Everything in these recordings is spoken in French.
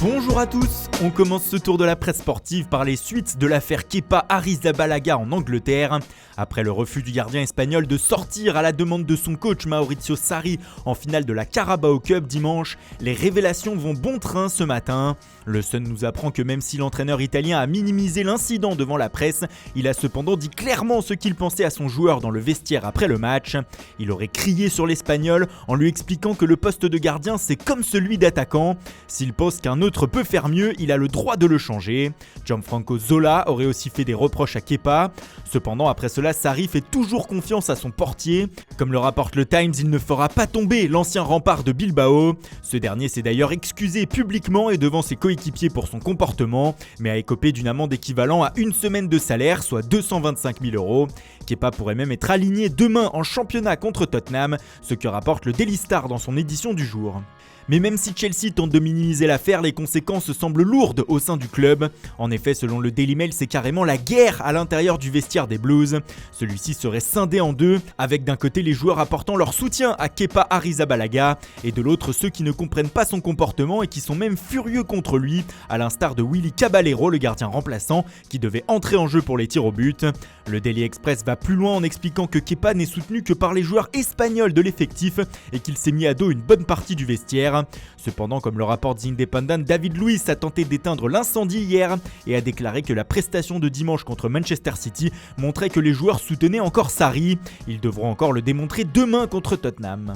Bonjour à tous, on commence ce tour de la presse sportive par les suites de l'affaire Kepa Arrizabalaga en Angleterre. Après le refus du gardien espagnol de sortir à la demande de son coach Maurizio Sarri en finale de la Carabao Cup dimanche, les révélations vont bon train ce matin. Le Sun nous apprend que même si l'entraîneur italien a minimisé l'incident devant la presse, il a cependant dit clairement ce qu'il pensait à son joueur dans le vestiaire après le match. Il aurait crié sur l'Espagnol en lui expliquant que le poste de gardien c'est comme celui d'attaquant. S'il pense qu'un autre peut faire mieux, il a le droit de le changer. Gianfranco Zola aurait aussi fait des reproches à Kepa. Cependant, après cela, Sarri fait toujours confiance à son portier. Comme le rapporte le Times, il ne fera pas tomber l'ancien rempart de Bilbao. Ce dernier s'est d'ailleurs excusé publiquement et devant ses coéquipiers pour son comportement, mais a écopé d'une amende équivalent à une semaine de salaire, soit 225 000 €. Kepa pourrait même être aligné demain en championnat contre Tottenham, ce que rapporte le Daily Star dans son édition du jour. Mais même si Chelsea tente de minimiser l'affaire, les conséquences semblent lourdes au sein du club. En effet, selon le Daily Mail, c'est carrément la guerre à l'intérieur du vestiaire des Blues. Celui-ci serait scindé en deux, avec d'un côté les joueurs apportant leur soutien à Kepa Arrizabalaga, et de l'autre ceux qui ne comprennent pas son comportement et qui sont même furieux contre lui, à l'instar de Willy Caballero, le gardien remplaçant, qui devait entrer en jeu pour les tirs au but. Le Daily Express va plus loin en expliquant que Kepa n'est soutenu que par les joueurs espagnols de l'effectif et qu'il s'est mis à dos une bonne partie du vestiaire. Cependant, comme le rapporte The Independent, David Luiz a tenté d'éteindre l'incendie hier et a déclaré que la prestation de dimanche contre Manchester City montrait que les joueurs soutenaient encore Sarri. Ils devront encore le démontrer demain contre Tottenham.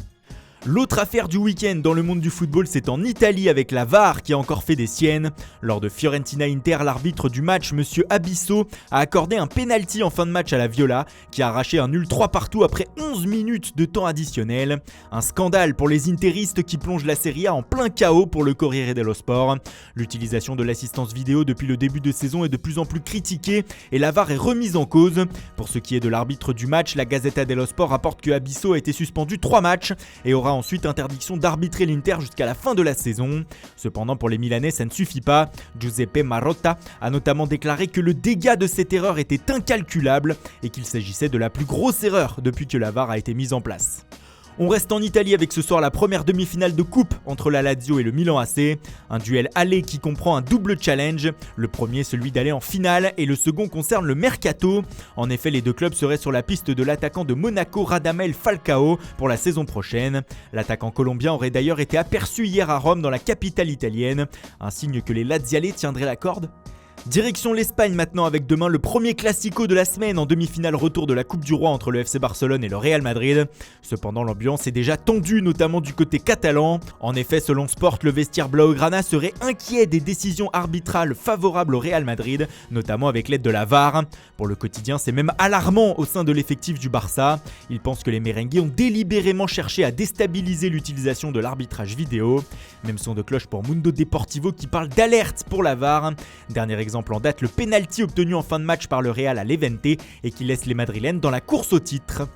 L'autre affaire du week-end dans le monde du football, c'est en Italie avec la VAR qui a encore fait des siennes. Lors de Fiorentina-Inter, l'arbitre du match, Monsieur Abisso, a accordé un penalty en fin de match à la Viola qui a arraché un nul 3-partout après 11 minutes de temps additionnel. Un scandale pour les interistes qui plongent la Serie A en plein chaos pour le Corriere dello Sport. L'utilisation de l'assistance vidéo depuis le début de saison est de plus en plus critiquée et la VAR est remise en cause. Pour ce qui est de l'arbitre du match, la Gazzetta dello Sport rapporte que Abisso a été suspendu 3 matchs et aura ensuite interdiction d'arbitrer l'Inter jusqu'à la fin de la saison. Cependant, pour les Milanais, ça ne suffit pas. Giuseppe Marotta a notamment déclaré que le dégât de cette erreur était incalculable et qu'il s'agissait de la plus grosse erreur depuis que la VAR a été mise en place. On reste en Italie avec ce soir la première demi-finale de coupe entre la Lazio et le Milan AC. Un duel aller qui comprend un double challenge. Le premier, celui d'aller en finale, et le second concerne le mercato. En effet, les deux clubs seraient sur la piste de l'attaquant de Monaco Radamel Falcao pour la saison prochaine. L'attaquant colombien aurait d'ailleurs été aperçu hier à Rome dans la capitale italienne. Un signe que les Lazialais tiendraient la corde. Direction l'Espagne maintenant avec demain le premier classico de la semaine en demi-finale retour de la Coupe du Roi entre le FC Barcelone et le Real Madrid. Cependant, l'ambiance est déjà tendue, notamment du côté catalan. En effet, selon Sport, le vestiaire blaugrana serait inquiet des décisions arbitrales favorables au Real Madrid, notamment avec l'aide de la VAR. Pour le quotidien, c'est même alarmant au sein de l'effectif du Barça. Ils pensent que les merengues ont délibérément cherché à déstabiliser l'utilisation de l'arbitrage vidéo. Même son de cloche pour Mundo Deportivo qui parle d'alerte pour la VAR. Dernier exemple en date, le penalty obtenu en fin de match par le Real à Levante et qui laisse les Madrilènes dans la course au titre.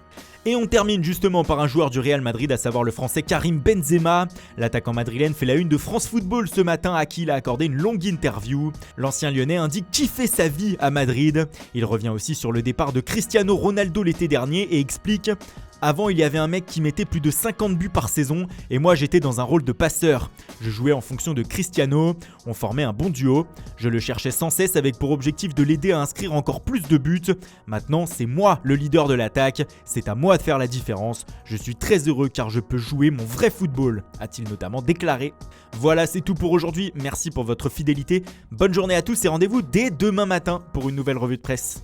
Et on termine justement par un joueur du Real Madrid, à savoir le français Karim Benzema. L'attaquant madrilène fait la une de France Football ce matin à qui il a accordé une longue interview. L'ancien lyonnais indique kiffer sa vie à Madrid. Il revient aussi sur le départ de Cristiano Ronaldo l'été dernier et explique: avant, il y avait un mec qui mettait plus de 50 buts par saison et moi j'étais dans un rôle de passeur. Je jouais en fonction de Cristiano, on formait un bon duo. Je le cherchais sans cesse avec pour objectif de l'aider à inscrire encore plus de buts. Maintenant, c'est moi le leader de l'attaque, c'est à moi de faire la différence. Je suis très heureux car je peux jouer mon vrai football, a-t-il notamment déclaré. Voilà, c'est tout pour aujourd'hui. Merci pour votre fidélité. Bonne journée à tous et rendez-vous dès demain matin pour une nouvelle revue de presse.